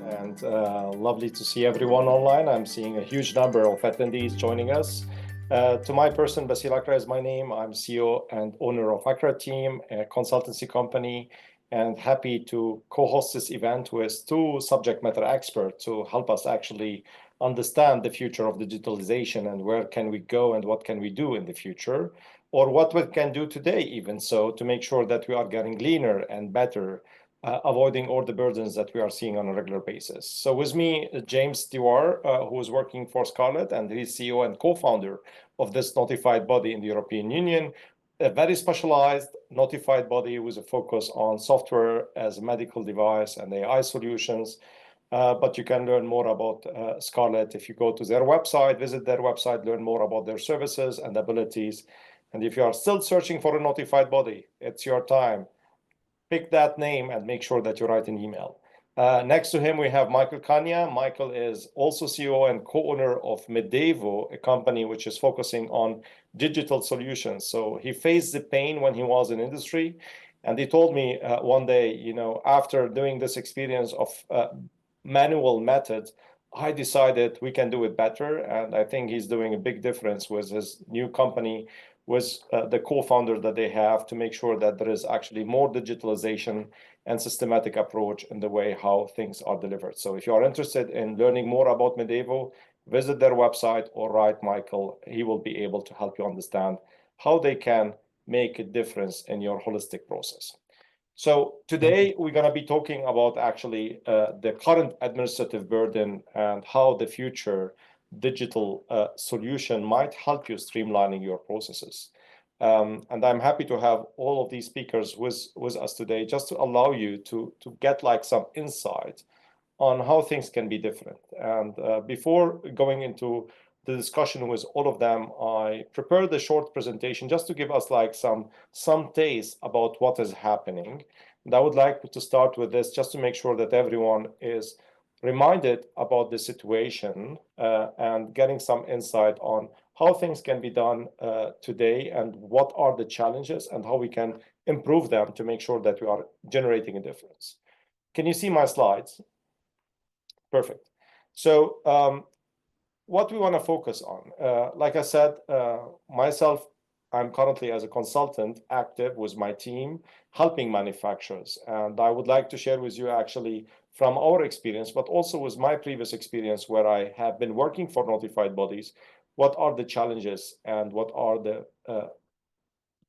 and lovely to see everyone online. I'm seeing a huge number of attendees joining us. To my person, Basil Akra is my name. I'm CEO and owner of Akra Team, a consultancy company, and happy to co-host this event with two subject matter experts to help us actually understand the future of digitalization and where can we go and what can we do in the future, or what we can do today even so to make sure that we are getting leaner and better, avoiding all the burdens that we are seeing on a regular basis. So with me, James Diwar, who is working for Scarlet, and he's CEO and co-founder of this notified body in the European Union, a very specialized notified body with a focus on software as a medical device and AI solutions. But you can learn more about Scarlet if you go to their website, visit their website, learn more about their services and abilities. And if you are still searching for a notified body, it's your time. Pick that name and make sure that you write an email. Next to him, we have Michael Kania. Michael is also CEO and co-owner of Medevo, a company which is focusing on digital solutions. So he faced the pain when he was in industry. And he told me one day, after doing this experience of manual methods, I decided we can do it better. And I think he's doing a big difference with his new company, with the co-founder that they have, to make sure that there is actually more digitalization and systematic approach in the way how things are delivered. So if you are interested in learning more about Medevo, visit their website or write Michael. He will be able to help you understand how they can make a difference in your holistic process. So today we're going to be talking about actually the current administrative burden and how the future digital solution might help you streamlining your processes. And I'm happy to have all of these speakers with us today just to allow you to get like some insight on how things can be different. And before going into the discussion with all of them, I prepared a short presentation just to give us like some taste about what is happening. And I would like to start with this just to make sure that everyone is reminded about the situation and getting some insight on how things can be done today and what are the challenges and how we can improve them to make sure that we are generating a difference. Can you see my slides? Perfect. So what we want to focus on, like I said, myself, I'm currently as a consultant active with my team helping manufacturers. And I would like to share with you actually from our experience, but also with my previous experience where I have been working for notified bodies, what are the challenges and what are the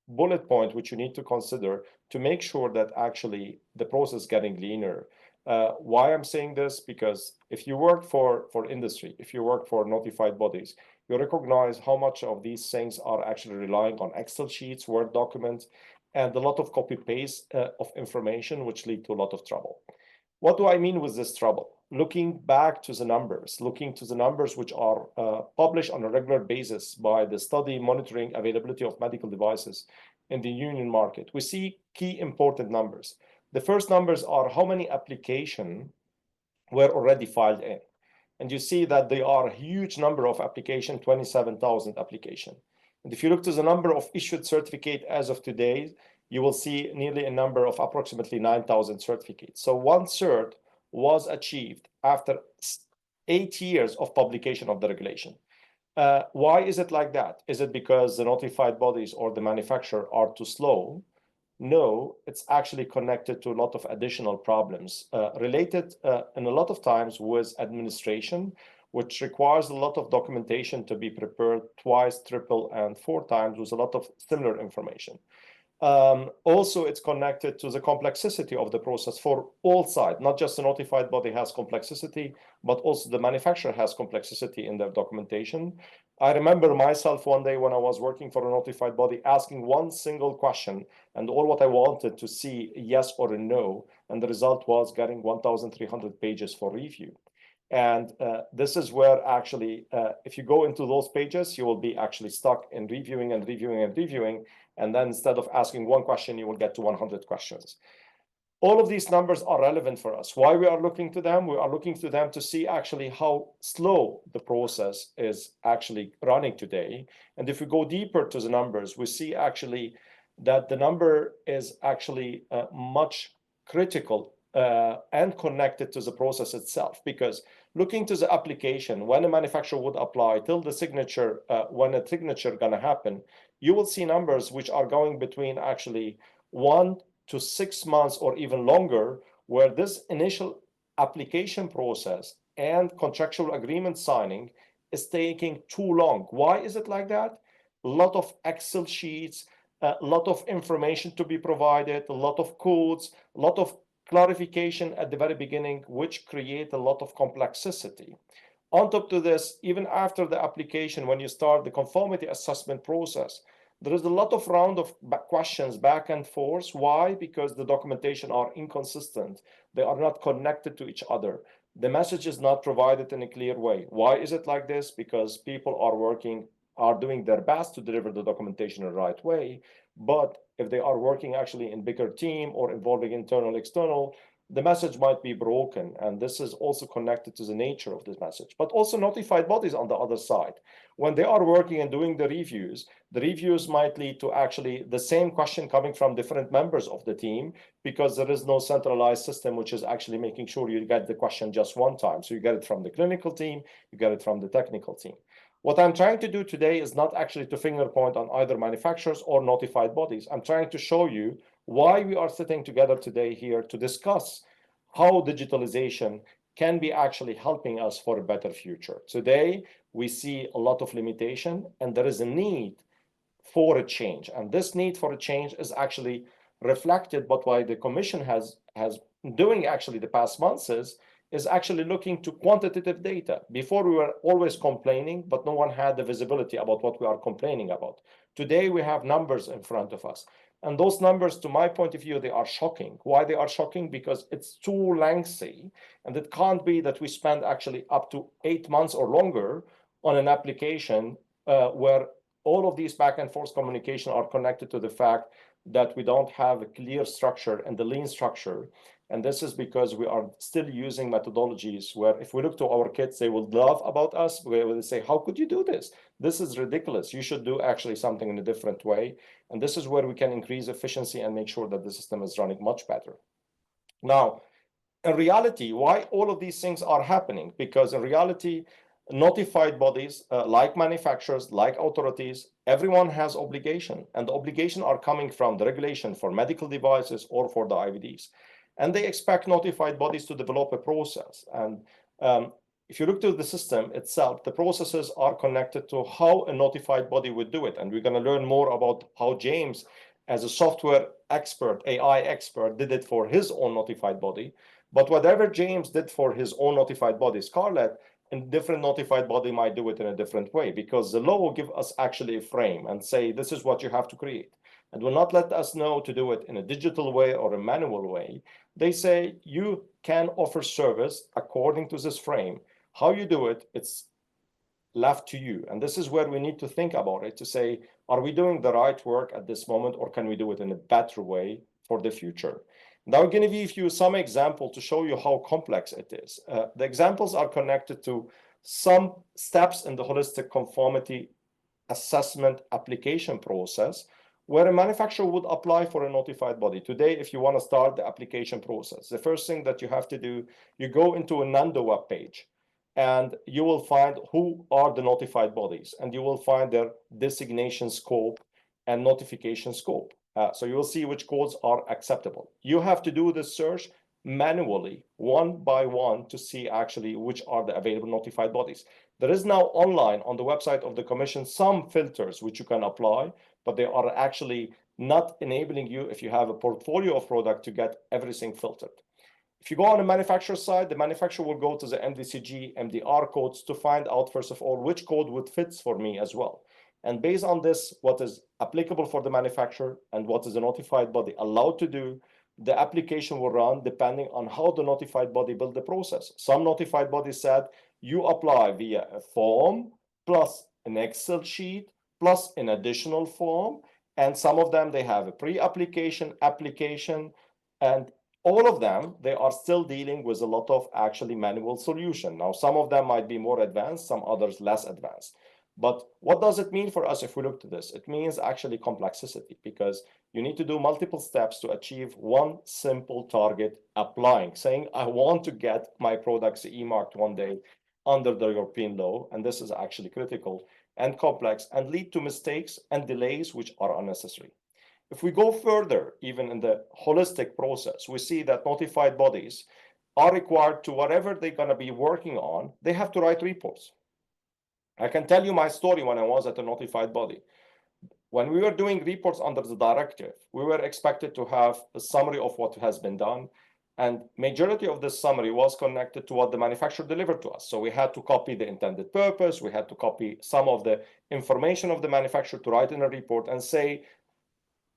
bullet points which you need to consider to make sure that actually the process is getting leaner. Why I'm saying this? Because if you work for industry, if you work for notified bodies, you recognize how much of these things are actually relying on Excel sheets, Word documents, and a lot of copy-paste of information, which lead to a lot of trouble. What do I mean with this trouble? Looking back to the numbers, which are published on a regular basis by the study monitoring availability of medical devices in the union market, we see key important numbers. The first numbers are how many applications were already filed in. And you see that there are a huge number of applications, 27,000 applications. And if you look to the number of issued certificate as of today, you will see nearly a number of approximately 9,000 certificates. So one cert was achieved after 8 years of publication of the regulation. Why is it like that? Is it because the notified bodies or the manufacturer are too slow? No, it's actually connected to a lot of additional problems related and a lot of times with administration, which requires a lot of documentation to be prepared twice, triple, and 4 times with a lot of similar information. Also, it's connected to the complexity of the process for all sides. Not just the notified body has complexity, but also the manufacturer has complexity in their documentation. I remember myself one day when I was working for a notified body asking one single question, and all what I wanted to see yes or a no, and the result was getting 1,300 pages for review. And this is where actually, if you go into those pages, you will be actually stuck in reviewing and reviewing and reviewing. And then instead of asking one question, you will get to 100 questions. All of these numbers are relevant for us. Why we are looking to them? We are looking to them to see actually how slow the process is actually running today. And if we go deeper to the numbers, we see actually that the number is actually much critical and connected to the process itself. Because looking to the application, when a manufacturer would apply till the signature, when a signature gonna happen, you will see numbers which are going between actually 1 to 6 months or even longer, where this initial application process and contractual agreement signing is taking too long. Why is it like that? A lot of Excel sheets, a lot of information to be provided, a lot of codes, a lot of clarification at the very beginning, which create a lot of complexity. On top of this, even after the application, when you start the conformity assessment process, there is a lot of round of questions back and forth. Why? Because the documentation are inconsistent. They are not connected to each other. The message is not provided in a clear way. Why is it like this? Because people are doing their best to deliver the documentation in the right way. But if they are working actually in bigger team or involving internal, external, the message might be broken. And this is also connected to the nature of this message, but also notified bodies on the other side. When they are working and doing the reviews might lead to actually the same question coming from different members of the team, because there is no centralized system which is actually making sure you get the question just one time. So you get it from the clinical team, you get it from the technical team. What I'm trying to do today is not actually to finger point on either manufacturers or notified bodies. I'm trying to show you why we are sitting together today here to discuss how digitalization can be actually helping us for a better future. Today, we see a lot of limitation, and there is a need for a change. And this need for a change is actually reflected, but why the Commission has doing actually the past months is actually looking to quantitative data. Before, we were always complaining, but no one had the visibility about what we are complaining about. Today, we have numbers in front of us. And those numbers, to my point of view, they are shocking. Why they are shocking? Because it's too lengthy. And it can't be that we spend actually up to 8 months or longer on an application where all of these back and forth communication are connected to the fact that we don't have a clear structure and the lean structure. And this is because we are still using methodologies where if we look to our kids, they will laugh about us. They will say, how could you do this? This is ridiculous. You should do actually something in a different way. And this is where we can increase efficiency and make sure that the system is running much better. Now, in reality, why all of these things are happening? Because in reality, notified bodies like manufacturers, like authorities, everyone has obligation, and the obligation are coming from the regulation for medical devices or for the IVDs. And they expect notified bodies to develop a process. And if you look to the system itself, the processes are connected to how a notified body would do it. And we're going to learn more about how James, as a software expert, AI expert, did it for his own notified body. But whatever James did for his own notified body, Scarlet, a different notified body might do it in a different way, because the law will give us actually a frame and say, this is what you have to create. And will not let us know to do it in a digital way or a manual way. They say you can offer service according to this frame. How you do it, it's left to you. And this is where we need to think about it, to say, are we doing the right work at this moment, or can we do it in a better way for the future? Now I'm going to give you some example to show you how complex it is. The examples are connected to some steps in the holistic conformity assessment application process, where a manufacturer would apply for a notified body. Today, if you want to start the application process, the first thing that you have to do, you go into a Nando web page, and you will find who are the notified bodies, and you will find their designation scope and notification scope. So you will see which codes are acceptable. You have to do the search manually, one by one, to see actually which are the available notified bodies. There is now online on the website of the Commission some filters which you can apply, but they are actually not enabling you, if you have a portfolio of product, to get everything filtered. If you go on the manufacturer side, the manufacturer will go to the MDCG, MDR codes to find out, first of all, which code would fit for me as well. And based on this, what is applicable for the manufacturer and what is the notified body allowed to do, the application will run depending on how the notified body built the process. Some notified bodies said you apply via a form plus an Excel sheet plus an additional form. And some of them, they have a pre-application, application, and all of them, they are still dealing with a lot of actually manual solution. Now, some of them might be more advanced, some others less advanced. But what does it mean for us if we look to this? It means actually complexity, because you need to do multiple steps to achieve one simple target, applying, saying, I want to get my products CE marked one day under the European law. And this is actually critical and complex and lead to mistakes and delays which are unnecessary. If we go further, even in the holistic process, we see that notified bodies are required to whatever they're going to be working on, they have to write reports. I can tell you my story when I was at a notified body. When we were doing reports under the directive, we were expected to have a summary of what has been done. And majority of this summary was connected to what the manufacturer delivered to us. So we had to copy the intended purpose. We had to copy some of the information of the manufacturer to write in a report and say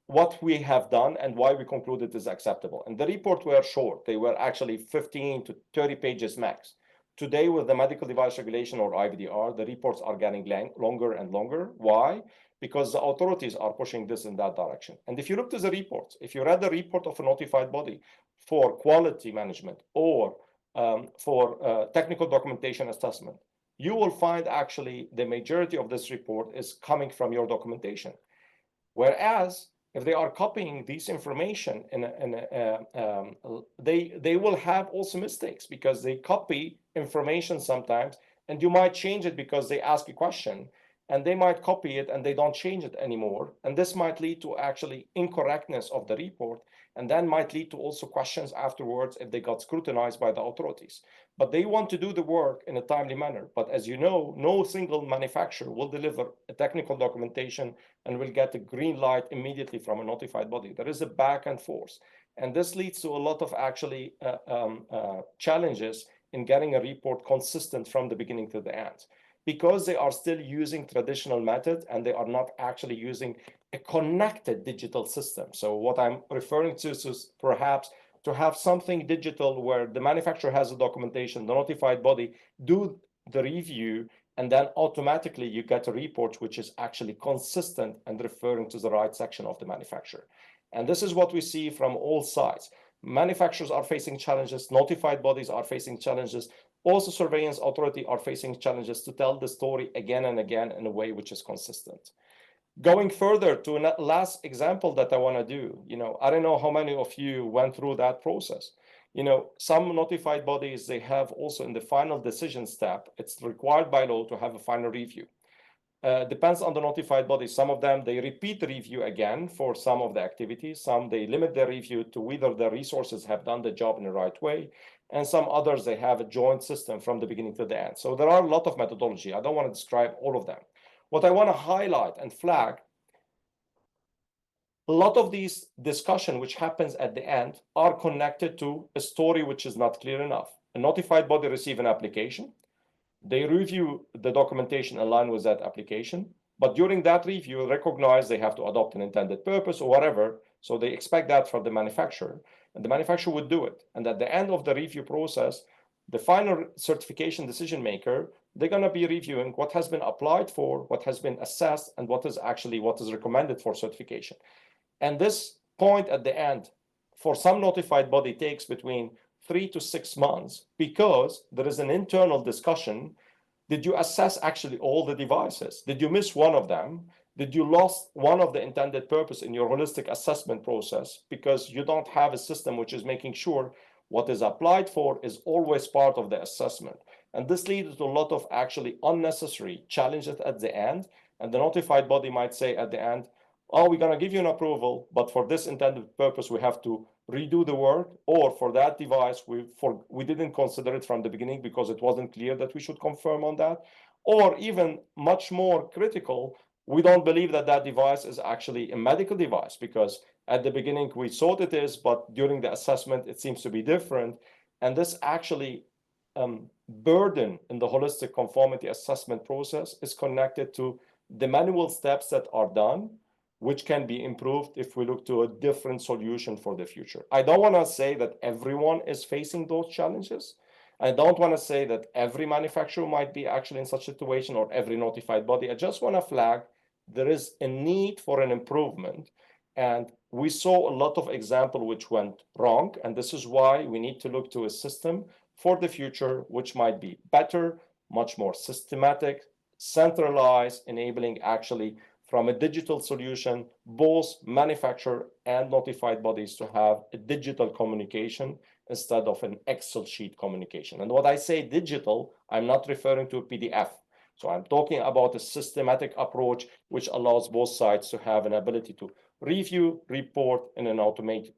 what we have done and why we concluded is acceptable. And the reports were short. They were actually 15 to 30 pages max. Today, with the medical device regulation or IVDR, the reports are getting longer and longer. Why? Because the authorities are pushing this in that direction. And if you look to the reports, if you read the report of a notified body for quality management or for technical documentation assessment, you will find actually the majority of this report is coming from your documentation. Whereas if they are copying this information, they will have also mistakes because they copy information sometimes, and you might change it because they ask a question, and they might copy it and they don't change it anymore. And this might lead to actually incorrectness of the report, and then might lead to also questions afterwards if they got scrutinized by the authorities. But they want to do the work in a timely manner. But as you know, no single manufacturer will deliver a technical documentation and will get a green light immediately from a notified body. There is a back and forth. And this leads to a lot of actually challenges in getting a report consistent from the beginning to the end, because they are still using traditional methods and they are not actually using a connected digital system. So what I'm referring to is perhaps to have something digital where the manufacturer has a documentation, the notified body do the review, and then automatically you get a report which is actually consistent and referring to the right section of the manufacturer. And this is what we see from all sides. Manufacturers are facing challenges, notified bodies are facing challenges, also surveillance authority are facing challenges to tell the story again and again in a way which is consistent. Going further to a last example that I want to do, I don't know how many of you went through that process. Some notified bodies, they have also in the final decision step, it's required by law to have a final review. Depends on the notified body. Some of them, they repeat the review again for some of the activities. Some, they limit their review to whether the resources have done the job in the right way. And some others, they have a joint system from the beginning to the end. So there are a lot of methodology. I don't want to describe all of them. What I want to highlight and flag, a lot of these discussion which happens at the end are connected to a story which is not clear enough. A notified body receive an application. They review the documentation in line with that application, but during that review, recognize they have to adopt an intended purpose or whatever. So they expect that from the manufacturer, and the manufacturer would do it. And at the end of the review process, the final certification decision maker, they're going to be reviewing what has been applied for, what has been assessed, and what is recommended for certification. And this point at the end, for some notified body, takes between 3 to 6 months, because there is an internal discussion. Did you assess actually all the devices? Did you miss one of them? Did you lost one of the intended purpose in your holistic assessment process because you don't have a system which is making sure what is applied for is always part of the assessment? And this leads to a lot of actually unnecessary challenges at the end. And the notified body might say at the end, oh, we're going to give you an approval, but for this intended purpose, we have to redo the work, or for that device, we didn't consider it from the beginning because it wasn't clear that we should confirm on that. Or even much more critical, we don't believe that that device is actually a medical device because at the beginning we thought it is, but during the assessment, it seems to be different. And this actually burden in the holistic conformity assessment process is connected to the manual steps that are done, which can be improved if we look to a different solution for the future. I don't want to say that everyone is facing those challenges. I don't want to say that every manufacturer might be actually in such a situation or every notified body. I just want to flag there is a need for an improvement. And we saw a lot of examples which went wrong. And this is why we need to look to a system for the future, which might be better, much more systematic, centralized, enabling actually from a digital solution, both manufacturer and notified bodies to have a digital communication instead of an Excel sheet communication. And when I say digital, I'm not referring to a PDF. So I'm talking about a systematic approach which allows both sides to have an ability to review, report in an automatic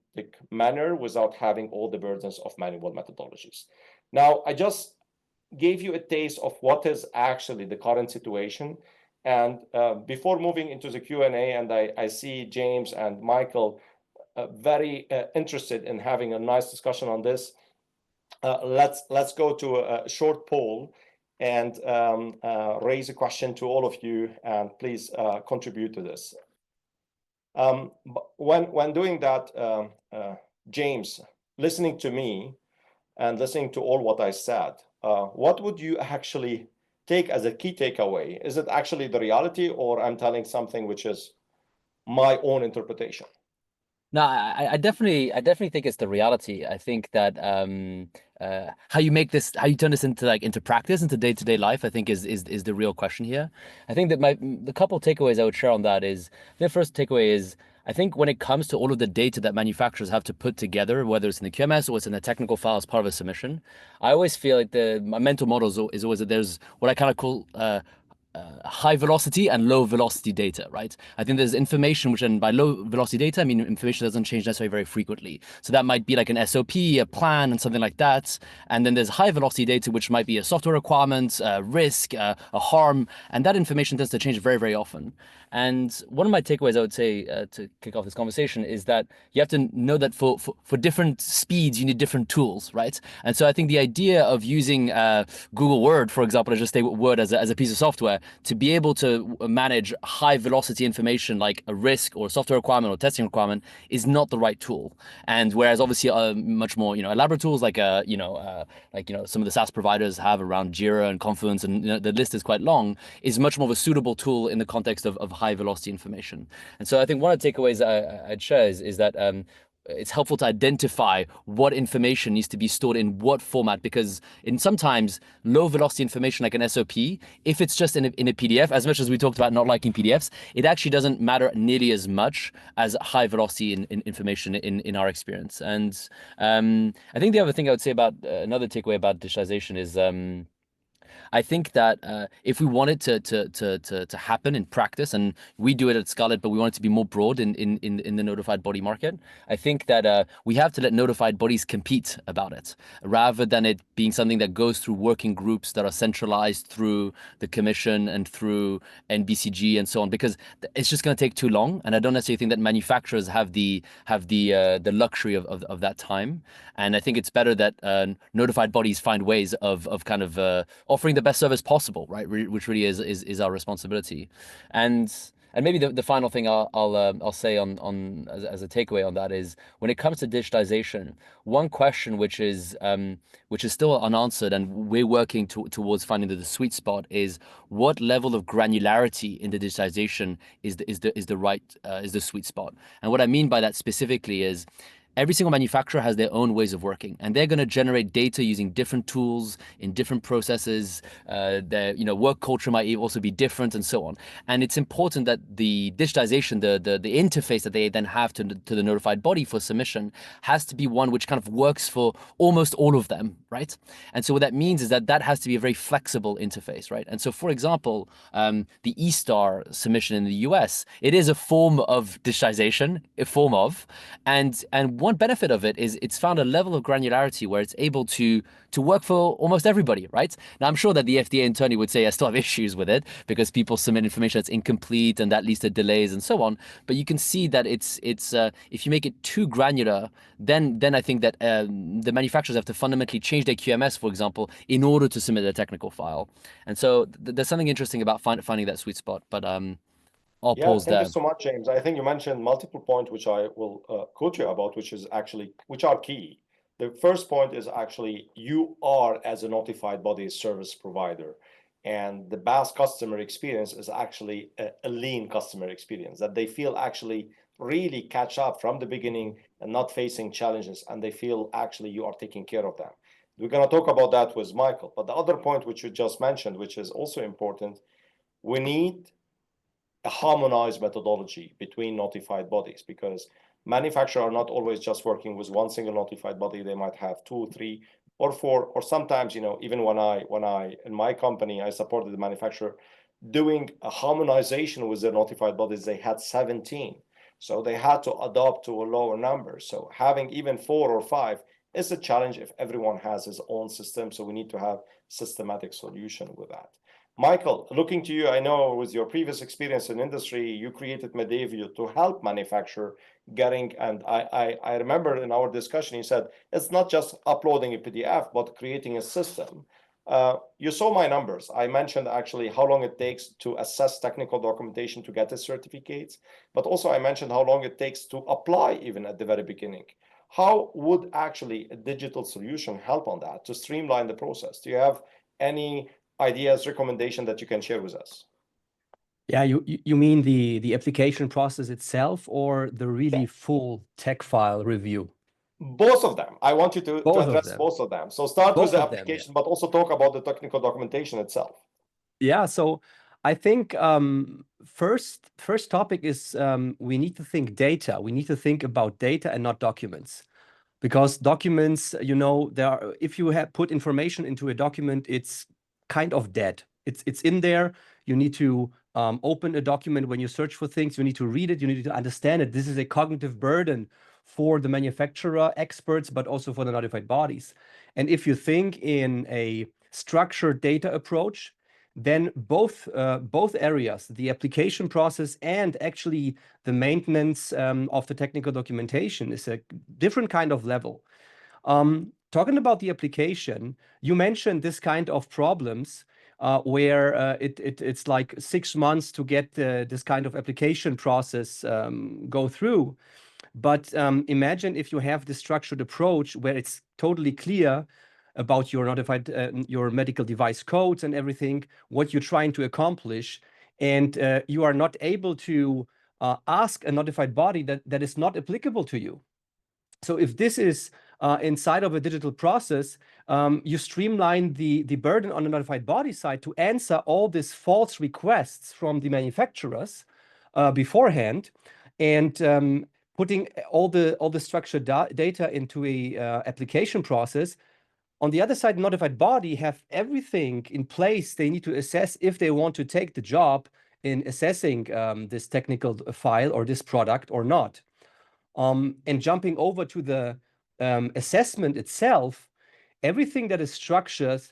manner without having all the burdens of manual methodologies. Now, I just gave you a taste of what is actually the current situation. And before moving into the Q&A, and I see James and Michael very interested in having a nice discussion on this, let's go to a short poll and raise a question to all of you, and please contribute to this. When doing that, James, listening to me and listening to all what I said, what would you actually take as a key takeaway? Is it actually the reality, or I'm telling something which is my own interpretation? No, I definitely think it's the reality. I think that how you turn this into practice, into day-to-day life, I think is the real question here. I think that the couple of takeaways I would share on that is, the first takeaway is, I think when it comes to all of the data that manufacturers have to put together, whether it's in the QMS or it's in a technical file as part of a submission, I always feel like my mental model is always that there's what I kind of call high velocity and low velocity data, right? I think there's information which, and by low velocity data, I mean information doesn't change necessarily very frequently. So that might be like an SOP, a plan, and something like that. And then there's high velocity data, which might be a software requirement, a risk, a harm, and that information tends to change very, very often. And one of my takeaways, I would say, to kick off this conversation, is that you have to know that for different speeds, you need different tools, right? And so I think the idea of using Google Word, for example, to just say Word as a piece of software, to be able to manage high velocity information like a risk or a software requirement or testing requirement is not the right tool. And whereas obviously much more elaborate tools like some of the SaaS providers have around Jira and Confluence, and the list is quite long, is much more of a suitable tool in the context of high velocity information. And so I think one of the takeaways I'd share is that it's helpful to identify what information needs to be stored in what format, because in sometimes low velocity information like an SOP, if it's just in a PDF, as much as we talked about not liking PDFs, it actually doesn't matter nearly as much as high velocity in information in our experience. And I think the other thing I would say about another takeaway about digitalization is I think that if we want it to happen in practice, and we do it at Scarlet, but we want it to be more broad in the notified body market, I think that we have to let notified bodies compete about it, rather than it being something that goes through working groups that are centralized through the Commission and through NBCG and so on, because it's just going to take too long. And I don't necessarily think that manufacturers have the luxury of that time. And I think it's better that notified bodies find ways of kind of offering the best service possible, right? Which really is our responsibility. And maybe the final thing I'll say on as a takeaway on that is, when it comes to digitization, one question which is still unanswered, and we're working towards finding the sweet spot, is what level of granularity in the digitization is the sweet spot. And what I mean by that specifically is, every single manufacturer has their own ways of working, and they're going to generate data using different tools in different processes. Their work culture might also be different, and so on. And it's important that the digitization, the interface that they then have to the notified body for submission, has to be one which kind of works for almost all of them, right? And so what that means is that has to be a very flexible interface, right? And so, for example, the E-Star submission in the US, it is a form of digitization, and one benefit of it is it's found a level of granularity where it's able to work for almost everybody, right? Now, I'm sure that the FDA internally would say I still have issues with it, because people submit information that's incomplete and that leads to delays and so on. But you can see that it's if you make it too granular, then I think that the manufacturers have to fundamentally change their QMS, for example, in order to submit a technical file. And so there's something interesting about finding that sweet spot. But I'll pause there. Thank you so much, James. I think you mentioned multiple points, which I will quote you about, which are key. The first point is actually, you are, as a notified body service provider, and the best customer experience is actually a lean customer experience, that they feel actually really catch up from the beginning and not facing challenges, and they feel actually you are taking care of them. We're going to talk about that with Michael. But the other point which you just mentioned, which is also important, we need a harmonized methodology between notified bodies, because manufacturers are not always just working with one single notified body. They might have 2, 3, or 4, or sometimes, even when I in my company, I supported the manufacturer doing a harmonization with their notified bodies. They had 17, so they had to adopt to a lower number. So having even 4 or 5 is a challenge if everyone has his own system. So we need to have systematic solution with that. Michael, looking to you, I know with your previous experience in industry, you created medevo to help manufacturer getting, and I remember in our discussion, you said, it's not just uploading a PDF, but creating a system. You saw my numbers. I mentioned actually how long it takes to assess technical documentation to get the certificates, but also I mentioned how long it takes to apply even at the very beginning. How would actually a digital solution help on that to streamline the process? Do you have any ideas, recommendation that you can share with us? Yeah, you mean the application process itself, or the really full tech file review? Both of them. I want you to address both of them. So start with the application, but also talk about the technical documentation itself. Yeah, so I think first topic is we need to think data. We need to think about data and not documents. Because documents, if you have put information into a document, it's kind of dead. It's in there. You need to open a document when you search for things. You need to read it. You need to understand it. This is a cognitive burden for the manufacturer, experts, but also for the notified bodies. And if you think in a structured data approach, then both areas, the application process and actually the maintenance of the technical documentation, is a different kind of level. Talking about the application, you mentioned this kind of problems where it's like 6 months to get this kind of application process go through. But imagine if you have this structured approach where it's totally clear about your notified, your medical device codes and everything, what you're trying to accomplish, and you are not able to ask a notified body that is not applicable to you. So if this is inside of a digital process, you streamline the burden on the notified body side to answer all these false requests from the manufacturers beforehand, and putting all the structured data into a application process. On the other side, notified body have everything in place they need to assess if they want to take the job in assessing this technical file or this product or not. And jumping over to the assessment itself, everything that is structured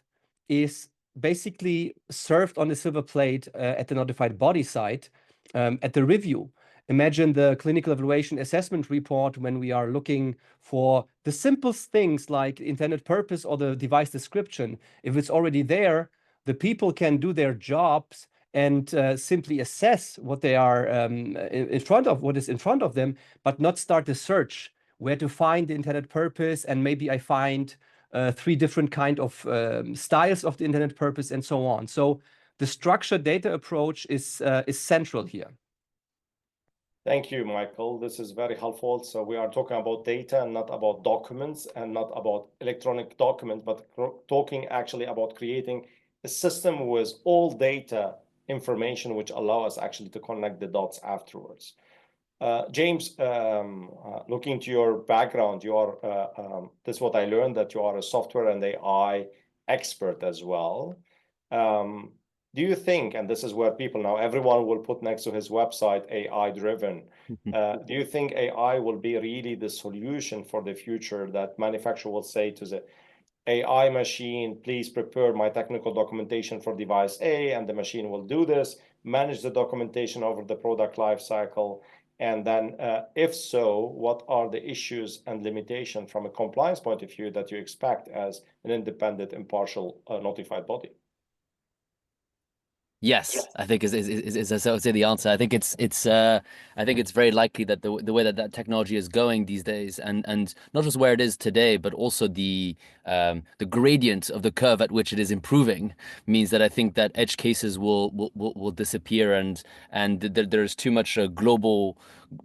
is basically served on a silver plate at the notified body side at the review. Imagine the clinical evaluation assessment report when we are looking for the simplest things like intended purpose or the device description. If it's already there, the people can do their jobs and simply assess what they are in front of, what is in front of them, but not start the search where to find the intended purpose. And maybe I find 3 different kind of styles of the intended purpose and so on. So the structured data approach is central here. Thank you, Michael. This is very helpful. So we are talking about data and not about documents and not about electronic documents, but talking actually about creating a system with all data information, which allow us actually to connect the dots afterwards. James, looking to your background, you are, this is what I learned, that you are a software and AI expert as well. Do you think, and this is where people now, everyone will put next to his website, AI driven. Do you think AI will be really the solution for the future, that manufacturer will say to the AI machine, please prepare my technical documentation for device A, and the machine will do this, manage the documentation over the product life cycle? And then if so, what are the issues and limitations from a compliance point of view that you expect as an independent, impartial, notified body? Yes, I think is I would say the answer. I think it's very likely that the way that technology is going these days, and not just where it is today, but also the gradient of the curve at which it is improving, means that I think that edge cases will disappear, and there's too much global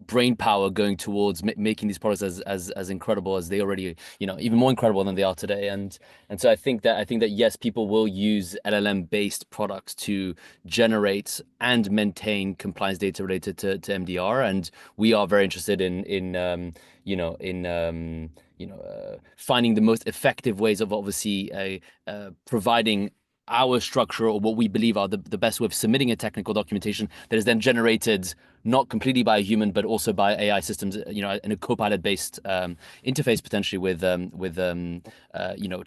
brain power going towards making these products as incredible as they already, even more incredible than they are today. And so I think that yes, people will use LLM based products to generate and maintain compliance data related to MDR, and we are very interested in finding the most effective ways of obviously providing our structure, or what we believe are the best way of submitting a technical documentation that is then generated not completely by a human, but also by AI systems, in a Copilot based interface, potentially with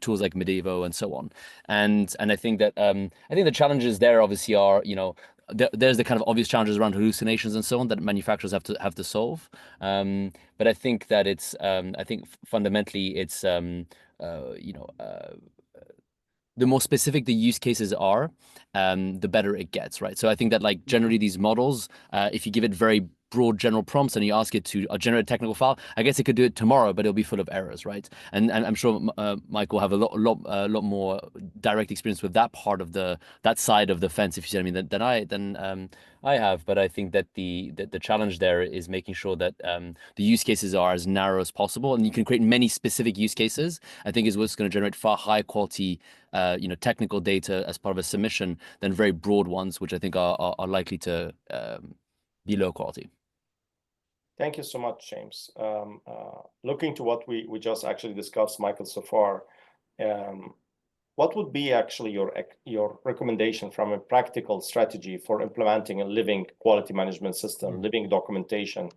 tools like Medevo and so on. And I think that the challenges there obviously are, there's the kind of obvious challenges around hallucinations and so on that manufacturers have to solve. But I think that it's fundamentally it's the more specific the use cases are, the better it gets, right? So I think that like generally these models, if you give it very broad general prompts and you ask it to generate a technical file, I guess it could do it tomorrow, but it'll be full of errors, right? And I'm sure Mike will have a lot more direct experience with that part of that side of the fence, if you see what I mean, than I have. But I think that the challenge there is making sure that the use cases are as narrow as possible, and you can create many specific use cases. I think is what's going to generate far higher quality technical data as part of a submission than very broad ones, which I think are likely to be low quality. Thank you so much, James. Looking to what we just actually discussed, Michael, so far, what would be actually your recommendation from a practical strategy for implementing a living quality management system, living documentation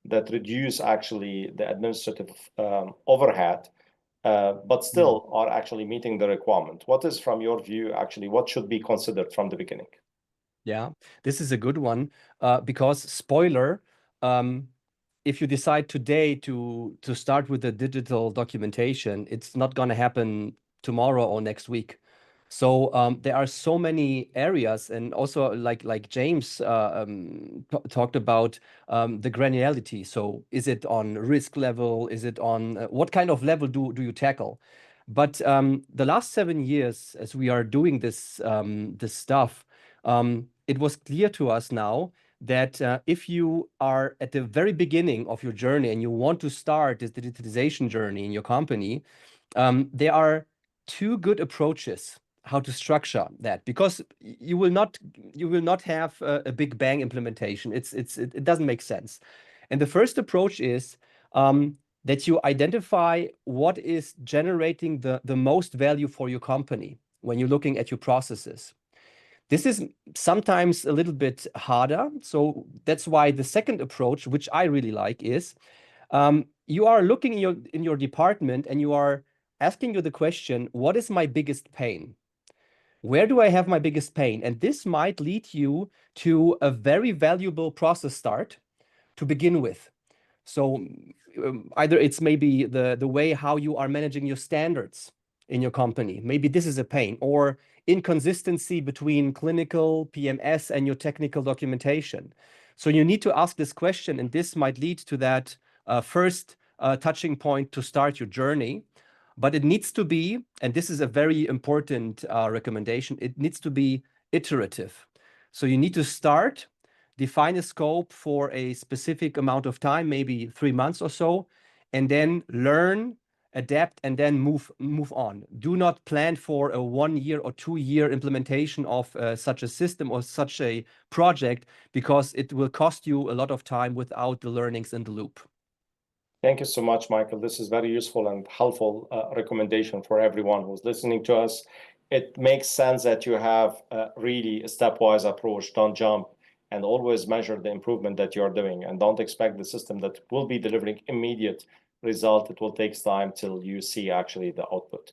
that reduce actually the administrative overhead, but still are actually meeting the requirement? What is, from your view, actually what should be considered from the beginning? Yeah, this is a good one, because spoiler, if you decide today to start with the digital documentation, it's not going to happen tomorrow or next week. So there are so many areas, and also like James talked about the granularity. So is it on risk level? Is it on what kind of level do you tackle? But the last 7 years, as we are doing this stuff, it was clear to us now that if you are at the very beginning of your journey and you want to start this digitalization journey in your company, there are two good approaches how to structure that, because you will not have a big bang implementation. It doesn't make sense. And the first approach is that you identify what is generating the most value for your company when you're looking at your processes. This is sometimes a little bit harder. So that's why the second approach, which I really like, is you are looking in your department and you are asking you the question, what is my biggest pain? Where do I have my biggest pain? And this might lead you to a very valuable process start to begin with. So either it's maybe the way how you are managing your standards in your company. Maybe this is a pain, or inconsistency between clinical PMS and your technical documentation. So you need to ask this question, and this might lead to that first touching point to start your journey. But it needs to be, and this is a very important recommendation, it needs to be iterative. So you need to start, define a scope for a specific amount of time, maybe 3 months or so, and then learn, adapt, and then move on. Do not plan for a 1 year or 2 year implementation of such a system or such a project, because it will cost you a lot of time without the learnings in the loop. Thank you so much, Michael. This is very useful and helpful recommendation for everyone who's listening to us. It makes sense that you have really a stepwise approach. Don't jump, and always measure the improvement that you're doing, and don't expect the system that will be delivering immediate result. It will take time till you see actually the output.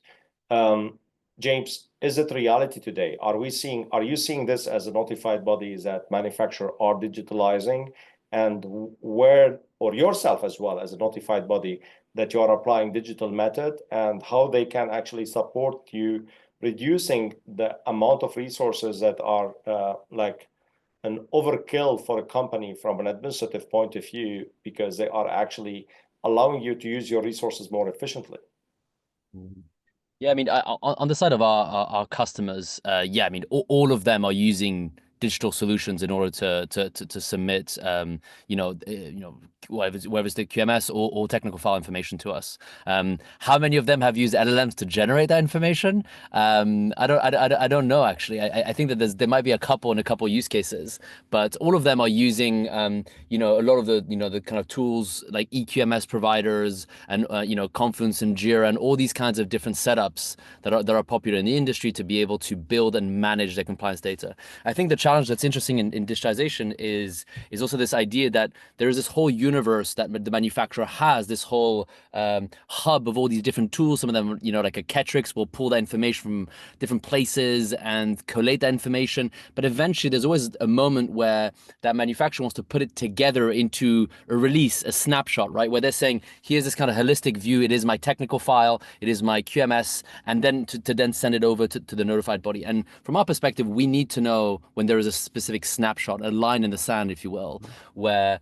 James, is it reality today? Are you seeing this as a notified bodies that manufacturer are digitalizing, and where, or yourself as well as a notified body, that you are applying digital method, and how they can actually support you reducing the amount of resources that are like an overkill for a company from an administrative point of view, because they are actually allowing you to use your resources more efficiently? Yeah, I mean, on the side of our customers, yeah, I mean, all of them are using digital solutions in order to submit, whether it's the QMS or technical file information to us. How many of them have used LLMs to generate that information? I don't know actually. I think that there might be a couple use cases, but all of them are using a lot of the kind of tools like EQMS providers and Confluence and Jira and all these kinds of different setups that are popular in the industry to be able to build and manage their compliance data. I think the challenge that's interesting in digitization is also this idea that there is this whole universe that the manufacturer has, this whole hub of all these different tools. Some of them, like a Ketrix will pull that information from different places and collate that information. But eventually there's always a moment where that manufacturer wants to put it together into a release, a snapshot, right? Where they're saying, here's this kind of holistic view. It is my technical file. It is my QMS. And then to then send it over to the notified body. And from our perspective, we need to know when there is a specific snapshot, a line in the sand, if you will, where,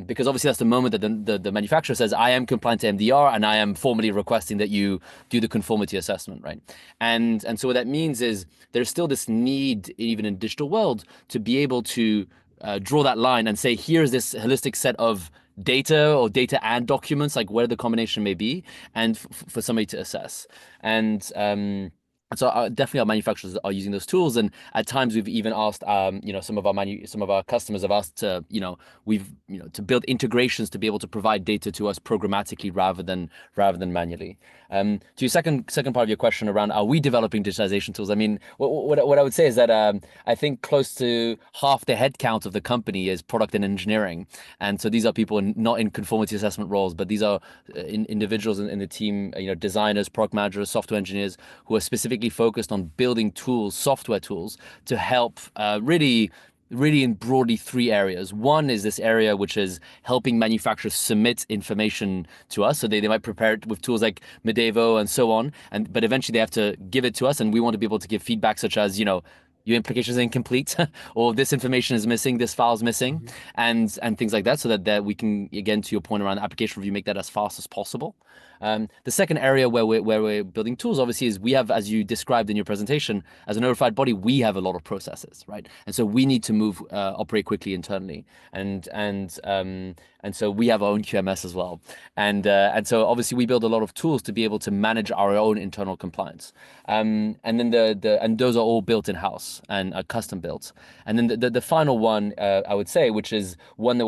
because obviously that's the moment that the manufacturer says, I am compliant to MDR and I am formally requesting that you do the conformity assessment, right? And so what that means is there's still this need, even in digital world, to be able to draw that line and say, here's this holistic set of data or data and documents, like where the combination may be, and for somebody to assess. And so definitely our manufacturers are using those tools, and at times we've even asked, some of our customers have asked to, to build integrations to be able to provide data to us programmatically rather than manually. To your second part of your question around, are we developing digitization tools? I mean, what I would say is that I think close to half the headcount of the company is product and engineering, and so these are people not in conformity assessment roles, but these are individuals in the team, designers, product managers, software engineers who are specifically focused on building tools, software tools, to help really in broadly three areas. One is this area which is helping manufacturers submit information to us. So they might prepare it with tools like Medevo and so on, but eventually they have to give it to us, and we want to be able to give feedback such as, your implication is incomplete, or this information is missing, this file is missing, and things like that, so that we can, again, to your point around application review, make that as fast as possible. The second area where we're building tools, obviously, is we have, as you described in your presentation, as a notified body, we have a lot of processes, right? And so we need to operate quickly internally, and so we have our own QMS as well, and so obviously we build a lot of tools to be able to manage our own internal compliance, and then and those are all built in house and are custom built. And then the final one, I would say, which is one that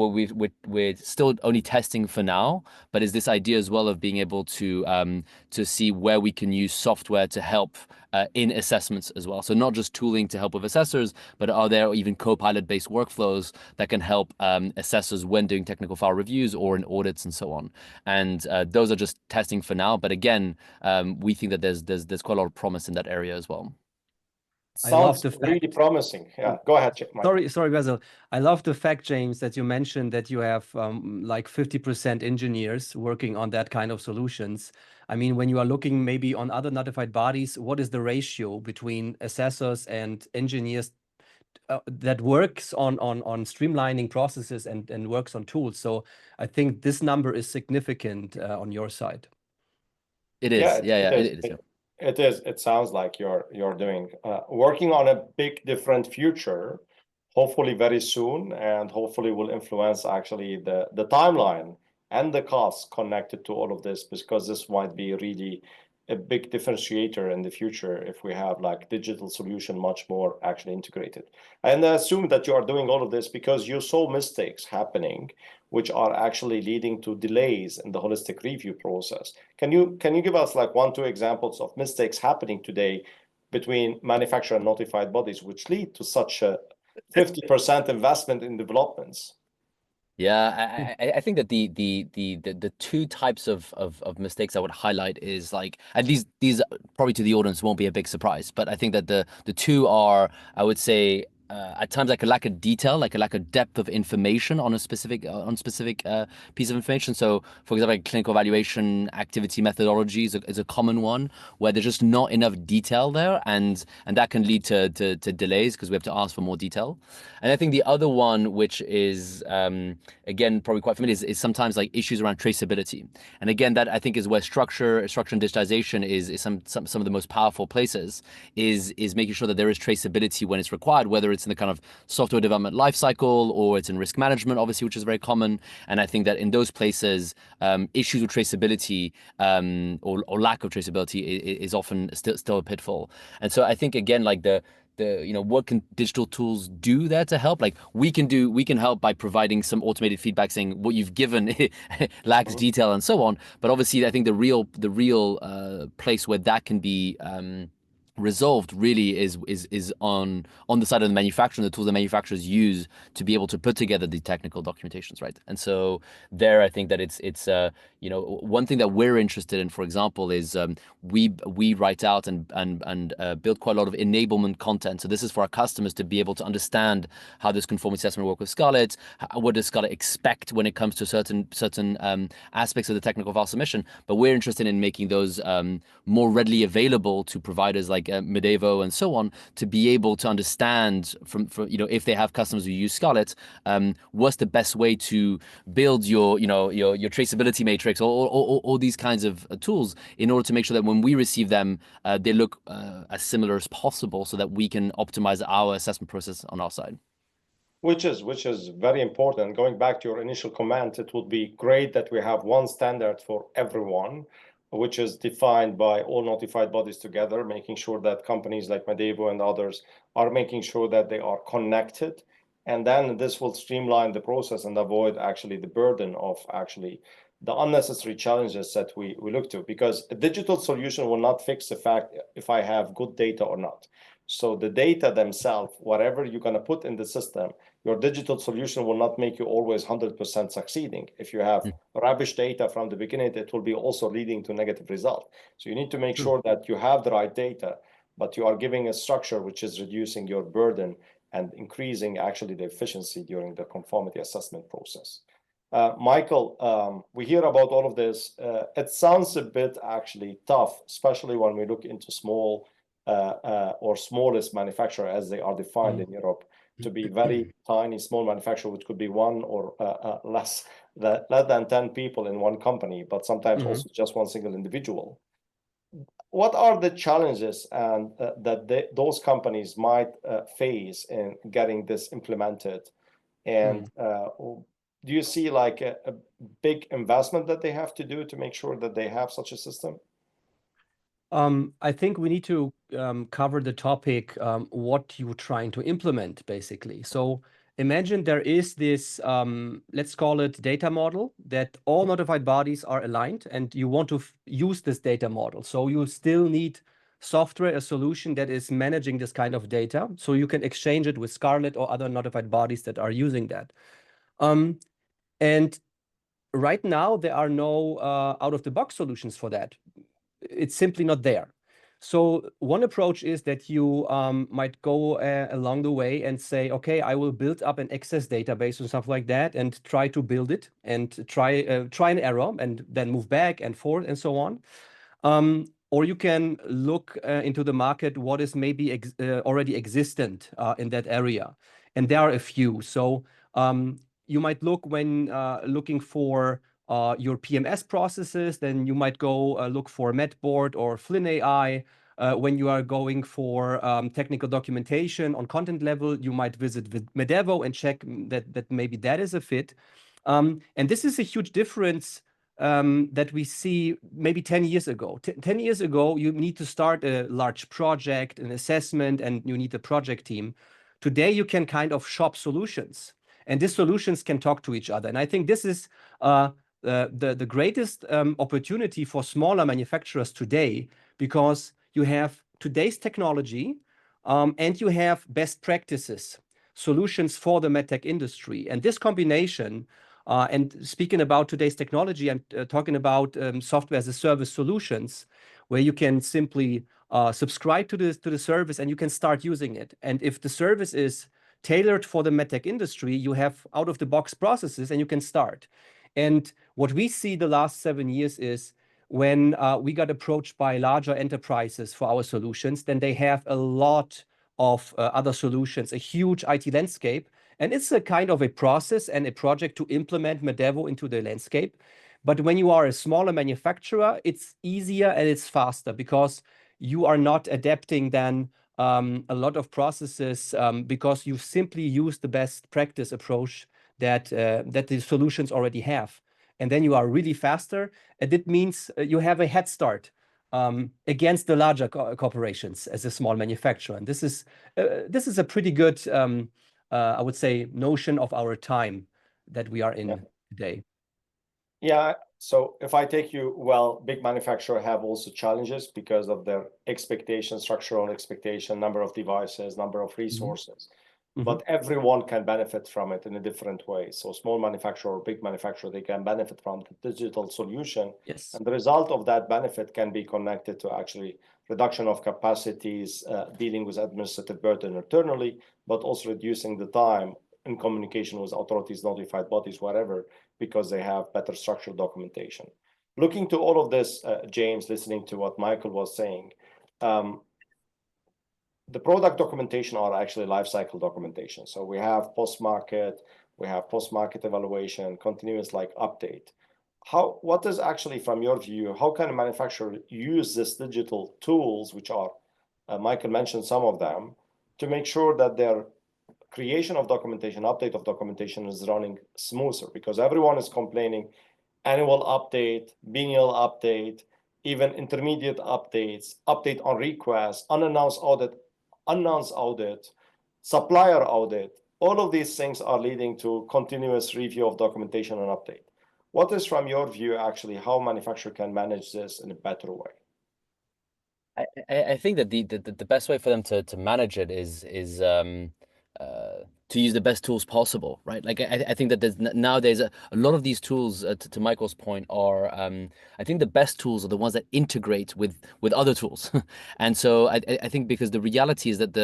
we're still only testing for now, but is this idea as well of being able to see where we can use software to help in assessments as well. So not just tooling to help with assessors, but are there even co-pilot based workflows that can help assessors when doing technical file reviews or in audits and so on. And those are just testing for now. But again, we think that there's quite a lot of promise in that area as well. Sounds really promising. Yeah, go ahead, Mike. Sorry, Basil. I love the fact, James, that you mentioned that you have like 50% engineers working on that kind of solutions. I mean, when you are looking maybe on other notified bodies, what is the ratio between assessors and engineers that works on streamlining processes and works on tools? So I think this number is significant on your side. It is. It is. It is. It sounds like you're doing working on a big different future, hopefully very soon, and hopefully will influence actually the timeline and the costs connected to all of this, because this might be really a big differentiator in the future if we have like digital solution much more actually integrated. And I assume that you are doing all of this because you saw mistakes happening, which are actually leading to delays in the holistic review process. Can you give us like 1-2 examples of mistakes happening today between manufacturer and notified bodies, which lead to such a 50% investment in developments? Yeah, I think that the two types of mistakes I would highlight is like, and these probably to the audience won't be a big surprise, but I think that the two are, I would say, at times like a lack of detail, like a lack of depth of information on a specific piece of information. So, for example, like clinical evaluation activity methodology is a common one where there's just not enough detail there, and that can lead to delays because we have to ask for more detail. And I think the other one, which is again probably quite familiar, is sometimes like issues around traceability. And again, that I think is where structure and digitization is some of the most powerful places. Is making sure that there is traceability when it's required, whether it's it's in the kind of software development lifecycle, or it's in risk management, obviously, which is very common. And I think that in those places, issues with traceability or lack of traceability is often still a pitfall. And so I think, again, like what can digital tools do there to help? Like we can help by providing some automated feedback saying what you've given lacks detail and so on. But obviously, I think the real place where that can be resolved really is on the side of the manufacturer, and the tools the manufacturers use to be able to put together the technical documentations, right? And so there, I think that it's one thing that we're interested in, for example, is we write out and build quite a lot of enablement content. So this is for our customers to be able to understand how this conformity assessment work with Scarlet. What does Scarlet expect when it comes to certain aspects of the technical file submission? But we're interested in making those more readily available to providers like Medevo and so on, to be able to understand from if they have customers who use Scarlet, what's the best way to build your traceability matrix, or all these kinds of tools, in order to make sure that when we receive them, they look as similar as possible, so that we can optimize our assessment process on our side. Which is very important. Going back to your initial comment, it would be great that we have one standard for everyone, which is defined by all notified bodies together, making sure that companies like Medevo and others are making sure that they are connected. And then this will streamline the process and avoid actually the burden of actually the unnecessary challenges that we look to, because a digital solution will not fix the fact if I have good data or not. So the data themselves, whatever you're going to put in the system, your digital solution will not make you always 100% succeeding. If you have rubbish data from the beginning, it will be also leading to negative result. So you need to make sure that you have the right data, but you are giving a structure which is reducing your burden and increasing actually the efficiency during the conformity assessment process. Michael, we hear about all of this. It sounds a bit actually tough, especially when we look into small or smallest manufacturer, as they are defined in Europe, to be very tiny, small manufacturer, which could be one or less than 10 people in one company, but sometimes also just one single individual. What are the challenges and that those companies might face in getting this implemented? And do you see like a big investment that they have to do to make sure that they have such a system? I think we need to cover the topic, what you're trying to implement, basically. So imagine there is this, let's call it data model, that all notified bodies are aligned, and you want to use this data model. So you still need software, a solution that is managing this kind of data, so you can exchange it with Scarlet or other notified bodies that are using that. And right now, there are no out-of-the-box solutions for that. It's simply not there. So one approach is that you might go along the way and say, okay, I will build up an access database or stuff like that, and try to build it and try and error, and then move back and forth and so on. Or you can look into the market, what is maybe already existent in that area. And there are a few. So you might look when looking for your PMS processes, then you might go look for Medboard or Flynn AI. When you are going for technical documentation on content level, you might visit Medevo and check that maybe that is a fit. And this is a huge difference that we see maybe 10 years ago. 10 years ago, you need to start a large project, an assessment, and you need a project team. Today, you can kind of shop solutions, and these solutions can talk to each other. And I think this is the greatest opportunity for smaller manufacturers today, because you have today's technology and you have best practices, solutions for the medtech industry. And this combination, and speaking about today's technology, I'm talking about software as a service solutions, where you can simply subscribe to the service and you can start using it. And if the service is tailored for the medtech industry, you have out-of-the-box processes and you can start. And what we see the last 7 years is when we got approached by larger enterprises for our solutions, then they have a lot of other solutions, a huge IT landscape. And it's a kind of a process and a project to implement Medevo into the landscape. But when you are a smaller manufacturer, it's easier and it's faster, because you are not adapting then a lot of processes because you simply use the best practice approach that the solutions already have. And then you are really faster. And it means you have a head start against the larger corporations as a small manufacturer. And this is a pretty good, I would say, notion of our time that we are in today. Yeah. So if I take you, well, big manufacturers have also challenges because of their expectation, structural expectation, number of devices, number of resources. But everyone can benefit from it in a different way. So small manufacturer or big manufacturer, they can benefit from the digital solution. Yes. And the result of that benefit can be connected to actually reduction of capacities, dealing with administrative burden internally, but also reducing the time in communication with authorities, notified bodies, whatever, because they have better structured documentation. Looking to all of this, James, listening to what Michael was saying, the product documentation are actually lifecycle documentation. So we have post-market, we have post-market evaluation, continuous like update. What is actually, from your view, how can a manufacturer use these digital tools, which are, Michael mentioned some of them, to make sure that their creation of documentation, update of documentation is running smoother? Because everyone is complaining annual update, biennial update, even intermediate updates, update on request, unannounced audit, supplier audit. All of these things are leading to continuous review of documentation and update. What is, from your view, actually how manufacturer can manage this in a better way? I think that the best way for them to manage it is to use the best tools possible, right? Like I think that there's nowadays a lot of these tools, to Michael's point, are I think the best tools are the ones that integrate with other tools. And so I think because the reality is that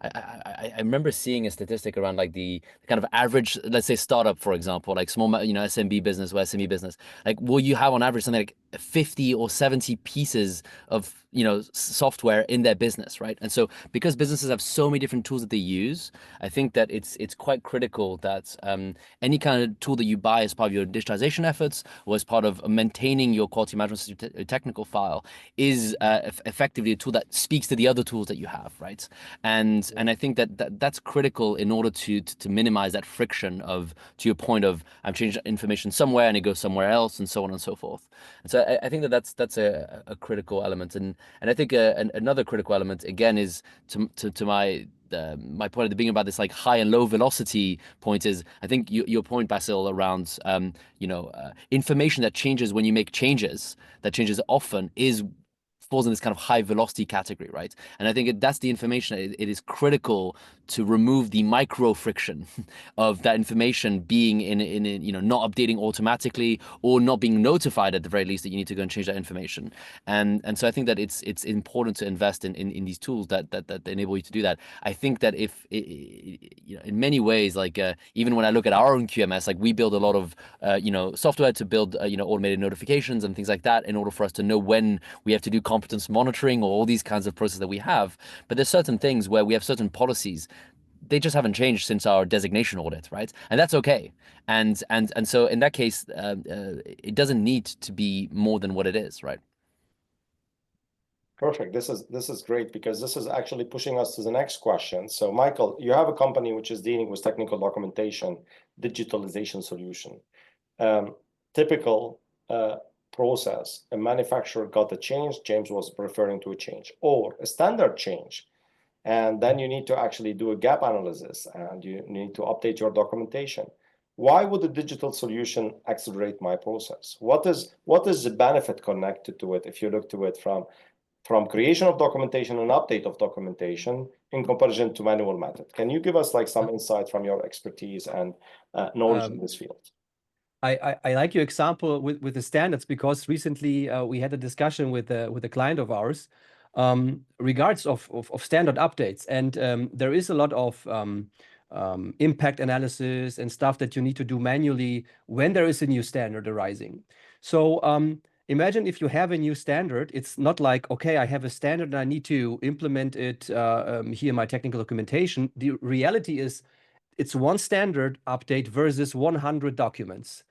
I remember seeing a statistic around like the kind of average, let's say startup, for example, like small, SMB business or SME business, like will you have on average something like 50 or 70 pieces of software in their business, right? And so because businesses have so many different tools that they use, I think that it's quite critical that any kind of tool that you buy as part of your digitalization efforts or as part of maintaining your quality management technical file is effectively a tool that speaks to the other tools that you have, right? And I think that's critical in order to minimize that friction of, to your point of, I've changed information somewhere and it goes somewhere else and so on and so forth. And so I think that's a critical element. And I think another critical element, again, is to my point at the beginning about this like high and low velocity point is, I think your point, Basil, around information that changes when you make changes, that changes often, falls in this kind of high velocity category, right? And I think that's the information. It is critical to remove the micro friction of that information being in not updating automatically or not being notified at the very least that you need to go and change that information. And so I think that it's important to invest in these tools that enable you to do that. I think that if in many ways, like even when I look at our own QMS, like we build a lot of software to build automated notifications and things like that in order for us to know when we have to do competence monitoring or all these kinds of processes that we have. But there's certain things where we have certain policies. They just haven't changed since our designation audit, right? And that's okay. And so in that case, it doesn't need to be more than what it is, right? Perfect. This is great, because this is actually pushing us to the next question. So Michael, you have a company which is dealing with technical documentation, digitalization solution. Typical process, a manufacturer got a change, James was referring to a change, or a standard change. And then you need to actually do a gap analysis and you need to update your documentation. Why would a digital solution accelerate my process? What is the benefit connected to it if you look to it from creation of documentation and update of documentation in comparison to manual method? Can you give us like some insight from your expertise and knowledge in this field? I like your example with the standards, because recently we had a discussion with a client of ours regards of standard updates, and there is a lot of impact analysis and stuff that you need to do manually when there is a new standard arising. So imagine if you have a new standard, it's not like, okay, I have a standard and I need to implement it here in my technical documentation. The reality is it's one standard update versus 100 documents.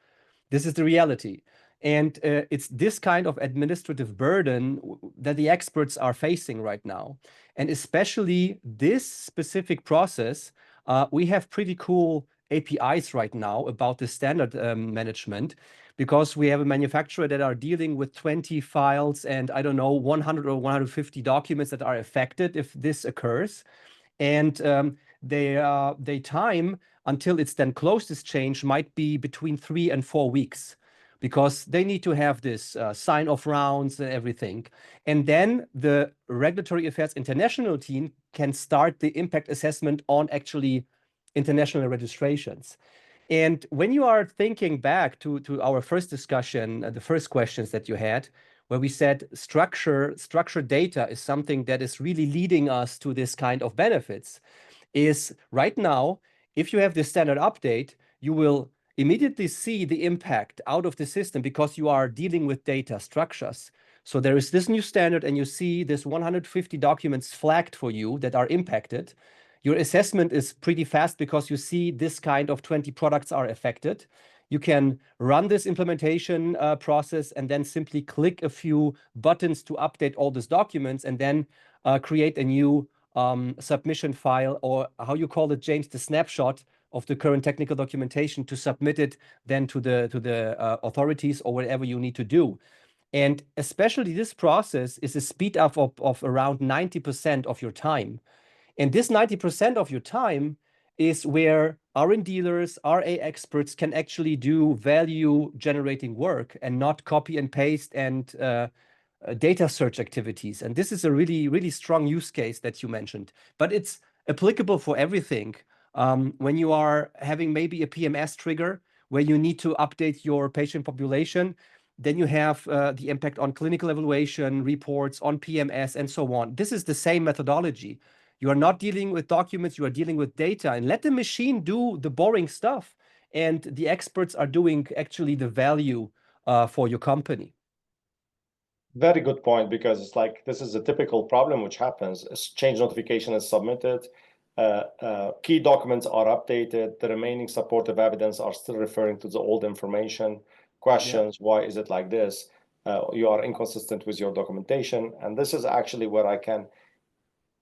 This is the reality. And it's this kind of administrative burden that the experts are facing right now. And especially this specific process, we have pretty cool APIs right now about the standard management, because we have a manufacturer that are dealing with 20 files and, I don't know, 100 or 150 documents that are affected if this occurs. And they time until it's then closed, this change might be between 3 and 4 weeks, because they need to have this sign-off rounds and everything. And then the Regulatory Affairs International team can start the impact assessment on actually international registrations. And when you are thinking back to our first discussion, the first questions that you had, where we said structured data is something that is really leading us to this kind of benefits, is right now, if you have this standard update, you will immediately see the impact out of the system because you are dealing with data structures. So there is this new standard and you see this 150 documents flagged for you that are impacted. Your assessment is pretty fast because you see this kind of 20 products are affected. You can run this implementation process and then simply click a few buttons to update all these documents and then create a new submission file, or how you call it, James, the snapshot of the current technical documentation to submit it then to the authorities or whatever you need to do. And especially this process is a speed up of around 90% of your time. And this 90% of your time is where R&D dealers, RA experts can actually do value generating work and not copy and paste and data search activities. And this is a really, really strong use case that you mentioned, but it's applicable for everything. When you are having maybe a PMS trigger where you need to update your patient population, then you have the impact on clinical evaluation, reports on PMS, and so on. This is the same methodology. You are not dealing with documents, you are dealing with data, and let the machine do the boring stuff. And the experts are doing actually the value for your company. Very good point, because it's like this is a typical problem which happens. A change notification is submitted, key documents are updated, the remaining supportive evidence are still referring to the old information. Questions, why is it like this? You are inconsistent with your documentation. And this is actually where I can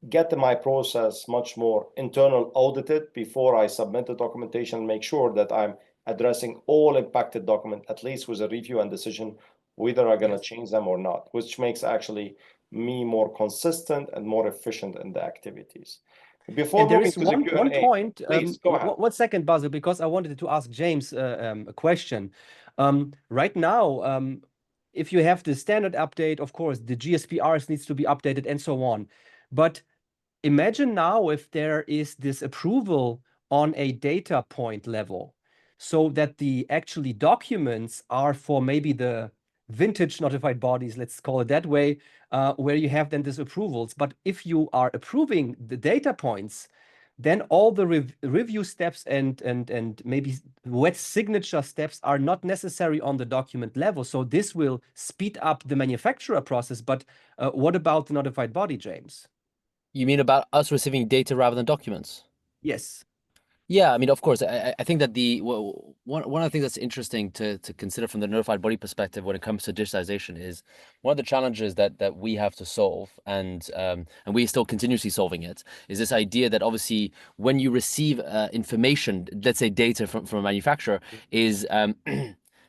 get my process much more internal audited before I submit the documentation, make sure that I'm addressing all impacted document, at least with a review and decision, whether I'm going to change them or not, which makes actually me more consistent and more efficient in the activities. Before and there moving is to the Q&A, one point, please go ahead. 1 second, Basil, because I wanted to ask James a question. Right now, if you have the standard update, of course, the GSPRs needs to be updated and so on. But imagine now if there is this approval on a data point level, so that the actually documents are for maybe the vintage notified bodies, let's call it that way, where you have then these approvals. But if you are approving the data points, then all the review steps and maybe wet signature steps are not necessary on the document level. So this will speed up the manufacturer process. But what about the notified body, James? You mean about us receiving data rather than documents? Yes. Yeah, I mean, of course, I think that one of the things that's interesting to consider from the notified body perspective when it comes to digitization is one of the challenges that we have to solve, and we still continuously solving it, is this idea that obviously when you receive information, let's say data from a manufacturer, is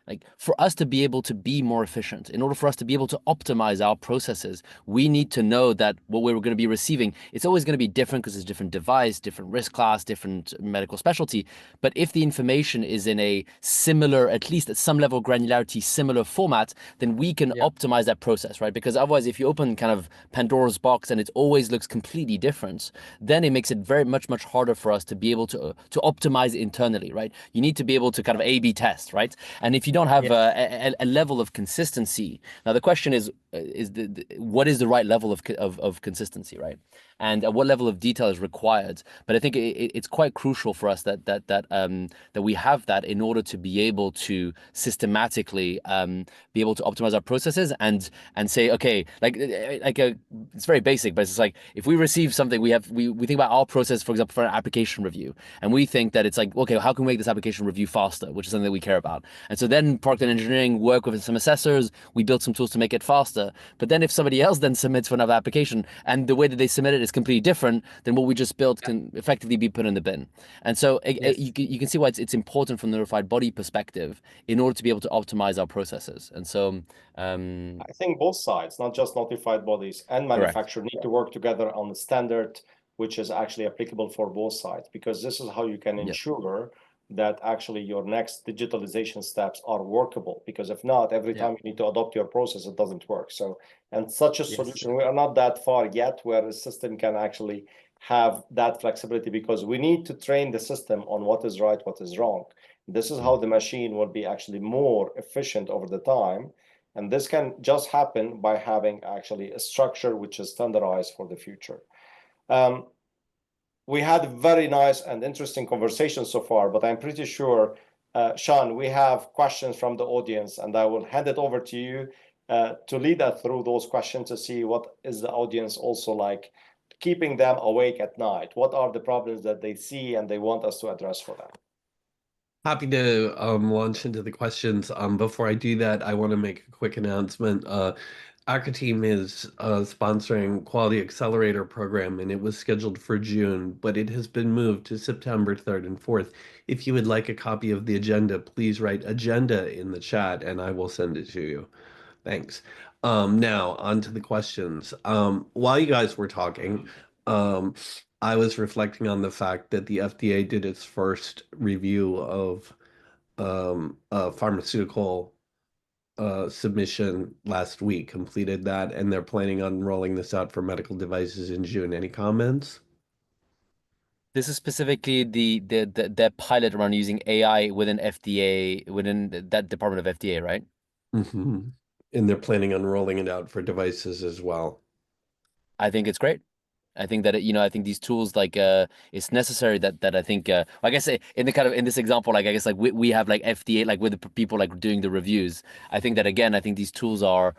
like for us to be able to be more efficient, in order for us to be able to optimize our processes, we need to know that what we're going to be receiving, it's always going to be different because it's different device, different risk class, different medical specialty. But if the information is in a similar, at least at some level of granularity, similar format, then we can optimize that process, right? Because otherwise, if you open kind of Pandora's box and it always looks completely different, then it makes it very much harder for us to be able to optimize internally, right? You need to be able to kind of A/B test, right? And if you don't have a level of consistency. Now, the question is, what is the right level of consistency, right? And what level of detail is required. But I think it's quite crucial for us that we have that in order to be able to systematically be able to optimize our processes and say, okay, it's very basic, but it's like if we receive something, we think about our process, for example, for an application review, and we think that it's like, okay, how can we make this application review faster, which is something that we care about. And so then product and engineering work with some assessors, we build some tools to make it faster. But then if somebody else then submits for another application and the way that they submit it is completely different, then what we just built can effectively be put in the bin. And so you can see why it's important from the notified body perspective in order to be able to optimize our processes. And so I think both sides, not just notified bodies and manufacturer, need to work together on the standard, which is actually applicable for both sides, because this is how you can ensure that actually your next digitalization steps are workable. Because if not, every time you need to adopt your process, it doesn't work. So, and such a solution, we are not that far yet where the system can actually have that flexibility, because we need to train the system on what is right, what is wrong. This is how the machine will be actually more efficient over the time. And this can just happen by having actually a structure which is standardized for the future. We had a very nice and interesting conversation so far, but I'm pretty sure, Sean, we have questions from the audience, and I will hand it over to you to lead us through those questions to see what is the audience also like, keeping them awake at night. What are the problems that they see and they want us to address for them? Happy to launch into the questions. Before I do that, I want to make a quick announcement. Akra Team is sponsoring Quality Accelerator program, and it was scheduled for June, but it has been moved to September 3rd and 4th. If you would like a copy of the agenda, please write agenda in the chat, and I will send it to you. Thanks. Now, on to the questions. While you guys were talking, I was reflecting on the fact that the FDA did its first review of a pharmaceutical submission last week, completed that, and they're planning on rolling this out for medical devices in June. Any comments? This is specifically the pilot around using AI within FDA, within that department of FDA, right? Mm-hmm. And they're planning on rolling it out for devices as well. I think it's great. I think that I think these tools it's necessary that I think I guess in this example, like I guess like we have like FDA, like with the people like doing the reviews. I think that again, I think these tools are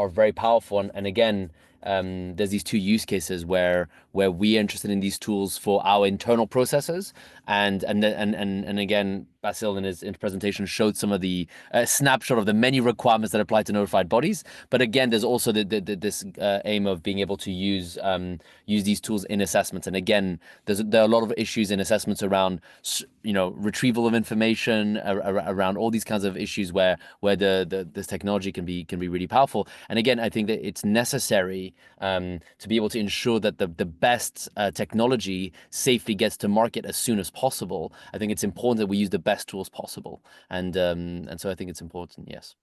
very powerful, and again, there's these two use cases where we're interested in these tools for our internal processes, and again, Basil in his presentation showed some of the snapshot of the many requirements that apply to notified bodies. But again, there's also this aim of being able to use these tools in assessments. And again, there are a lot of issues in assessments around retrieval of information, around all these kinds of issues where this technology can be really powerful. And again, I think that it's necessary to be able to ensure that the best technology safely gets to market as soon as possible. I think it's important that we use the best tools possible, and so I think it's important. Yes.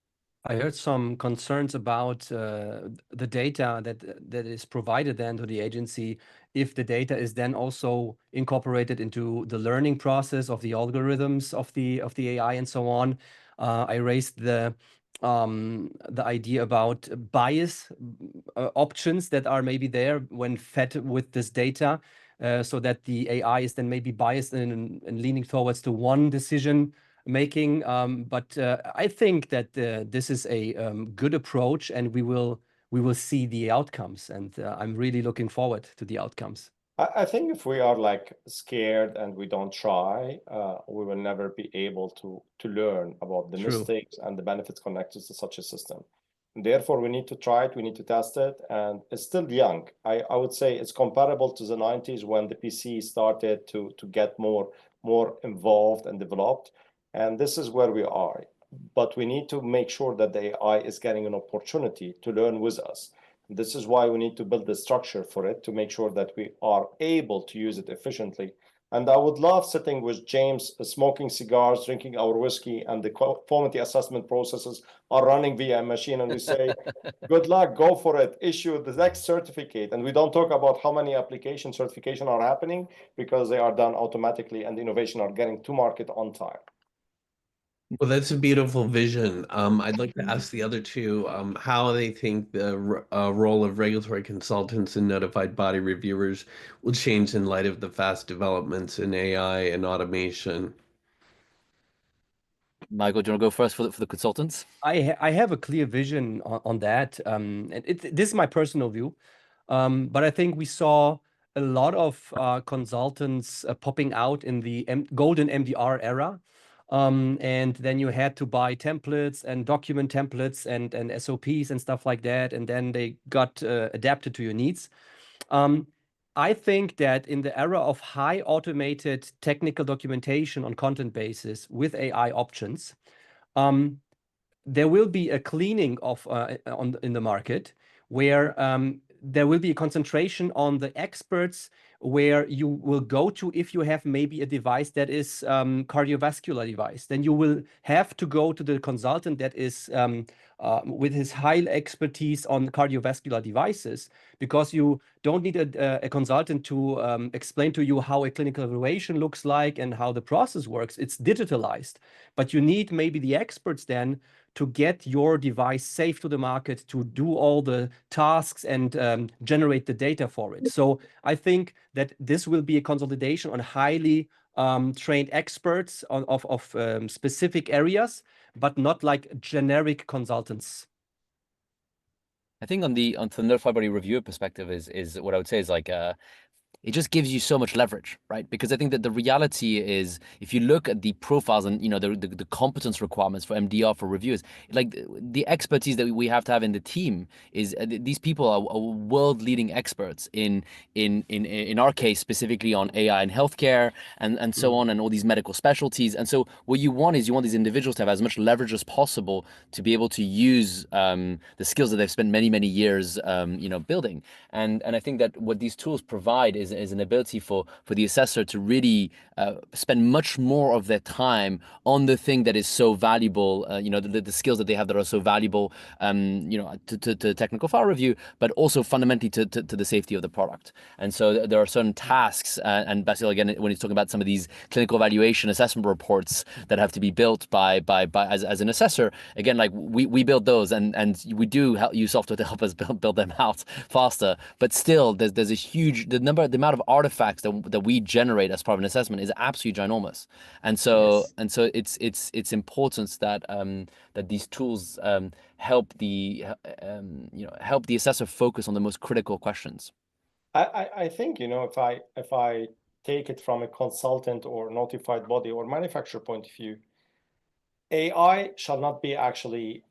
I heard some concerns about the data that is provided then to the agency, if the data is then also incorporated into the learning process of the algorithms of the AI and so on. I raised the idea about bias options that are maybe there when fed with this data, so that the AI is then maybe biased and leaning towards to one decision making. But I think that this is a good approach, and we will see the outcomes, and I'm really looking forward to the outcomes. I think if we are like scared and we don't try, we will never be able to learn about the mistakes and the benefits connected to such a system. Therefore, we need to try it, we need to test it, and it's still young. I would say it's comparable to the 90s when the PC started to get more involved and developed. And this is where we are. But we need to make sure that the AI is getting an opportunity to learn with us. This is why we need to build the structure for it to make sure that we are able to use it efficiently. And I would love sitting with James, smoking cigars, drinking our whiskey, and the conformity assessment processes are running via a machine. And we say, good luck, go for it, issue the next certificate. And we don't talk about how many application certification are happening because they are done automatically and innovation are getting to market on time. Well, that's a beautiful vision. I'd like to ask the other two how they think the role of regulatory consultants and notified body reviewers will change in light of the fast developments in AI and automation. Michael, do you want to go first for the consultants? I have a clear vision on that. And this is my personal view. But I think we saw a lot of consultants popping out in the golden MDR era. And then you had to buy templates and document templates and SOPs and stuff like that. And then they got adapted to your needs. I think that in the era of high automated technical documentation on content basis with AI options, there will be a cleaning of in the market where there will be a concentration on the experts where you will go to if you have maybe a device that is cardiovascular device. Then you will have to go to the consultant that is with his high expertise on cardiovascular devices, because you don't need a consultant to explain to you how a clinical evaluation looks like and how the process works. It's digitalized, but you need maybe the experts then to get your device safe to the market, to do all the tasks and generate the data for it. So I think that this will be a consolidation on highly trained experts of specific areas, but not like generic consultants. I think on the notified body reviewer perspective is what I would say is like it just gives you so much leverage, right? Because I think that the reality is, if you look at the profiles and the competence requirements for MDR for reviewers, like the expertise that we have to have in the team is these people are world-leading experts in our case specifically on AI and healthcare and so on, and all these medical specialties. And so what you want is these individuals to have as much leverage as possible to be able to use the skills that they've spent many years building. And I think that what these tools provide is an ability for the assessor to really spend much more of their time on the thing that is so valuable, the skills that they have that are so valuable, to technical file review, but also fundamentally to the safety of the product. And so there are certain tasks, and Basil, again, when he's talking about some of these clinical evaluation assessment reports that have to be built by as an assessor, again, like we build those and we do use software to help us build them out faster. But still, there's a huge the amount of artifacts that we generate as part of an assessment is absolutely ginormous. And so it's important that that these tools help the assessor focus on the most critical questions. I think, if I take it from a consultant or notified body or manufacturer point of view, AI shall not be actually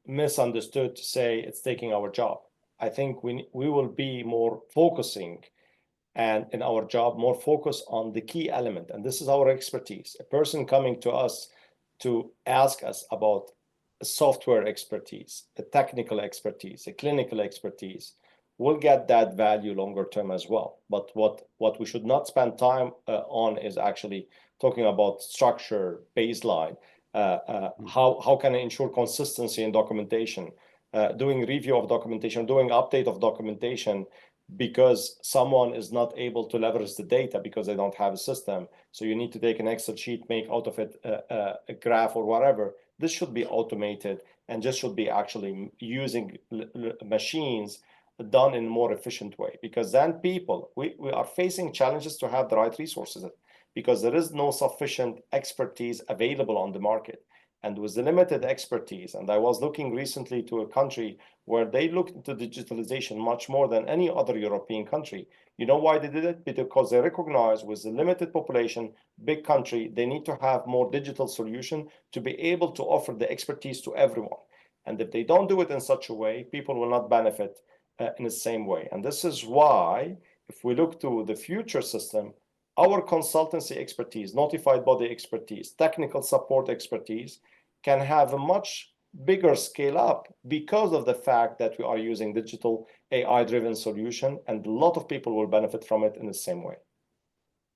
misunderstood to say it's taking our job. I think we will be more focusing and in our job, more focus on the key element. And this is our expertise. A person coming to us to ask us about a software expertise, a technical expertise, a clinical expertise, will get that value longer term as well. But what we should not spend time on is actually talking about structure, baseline, how can I ensure consistency in documentation, doing review of documentation, doing update of documentation, because someone is not able to leverage the data because they don't have a system. So you need to take an Excel sheet, make out of it a graph or whatever. This should be automated and just should be actually using machines done in a more efficient way, because then people, we are facing challenges to have the right resources because there is no sufficient expertise available on the market. And with the limited expertise, and I was looking recently to a country where they looked into digitalization much more than any other European country. You know why they did it? Because they recognize with the limited population, big country, they need to have more digital solution to be able to offer the expertise to everyone. And if they don't do it in such a way, people will not benefit in the same way. And this is why, if we look to the future system, our consultancy expertise, notified body expertise, technical support expertise can have a much bigger scale up because of the fact that we are using digital AI-driven solution, and a lot of people will benefit from it in the same way.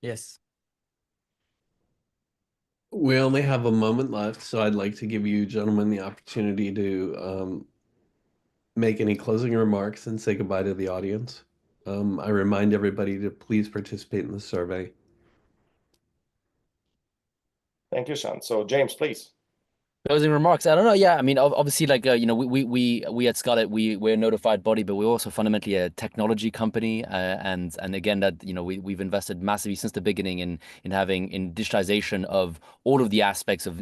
Yes. We only have a moment left, so I'd like to give you gentlemen the opportunity to make any closing remarks and say goodbye to the audience. I remind everybody to please participate in the survey. Thank you, Sean. So James, please. Closing remarks. I don't know. Yeah, I mean, obviously, like we at Scarlet, we're a notified body, but we're also fundamentally a technology company, and again, that we've invested massively since the beginning in having digitalization of all the aspects of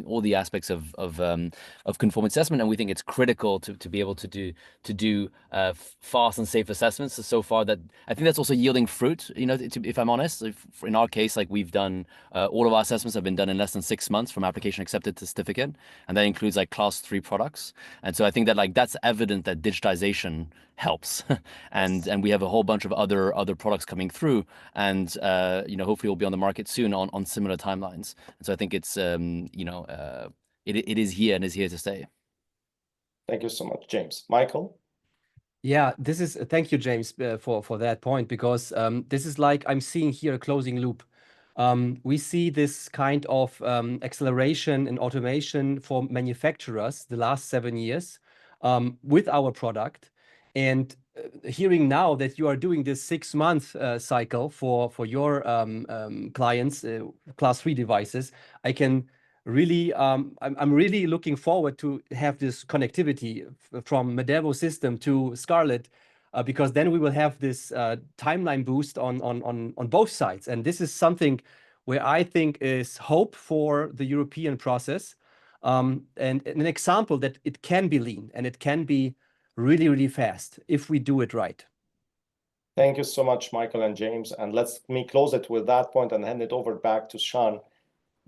conformity assessment, and we think it's critical to be able to do fast and safe assessments. So far, that I think that's also yielding fruit. If I'm honest, in our case, like we've done all of our assessments have been done in less than 6 months from application accepted to certificate. And that includes like class 3 products. And so I think that like that's evident that digitization helps. and we have a whole bunch of other products coming through, and hopefully we'll be on the market soon on similar timelines. And so I think it's it is here and is here to stay. Thank you so much, James. Michael? Yeah, thank you, James, for that point, because this is like I'm seeing here a closing loop. We see this kind of acceleration and automation for manufacturers the last 7 years with our product. And hearing now that you are doing this 6-month cycle for your clients, class 3 devices, I can really, I'm really looking forward to have this connectivity from medevo system to Scarlet, because then we will have this timeline boost on both sides. And this is something where I think is hope for the European process, and an example that it can be lean and it can be really, really fast if we do it right. Thank you so much, Michael and James. And let me close it with that point and hand it over back to Sean.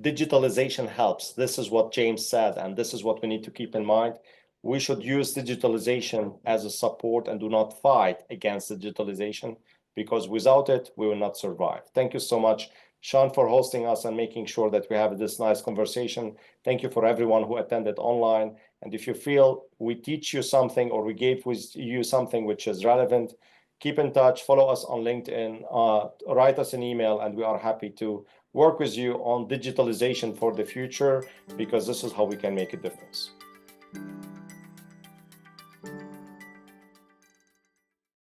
Digitalization helps. This is what James said, and this is what we need to keep in mind. We should use digitalization as a support and do not fight against digitalization, because without it, we will not survive. Thank you so much, Sean, for hosting us and making sure that we have this nice conversation. Thank you for everyone who attended online. And if you feel we teach you something or we gave you something which is relevant, keep in touch, follow us on LinkedIn, write us an email, and we are happy to work with you on digitalization for the future, because this is how we can make a difference.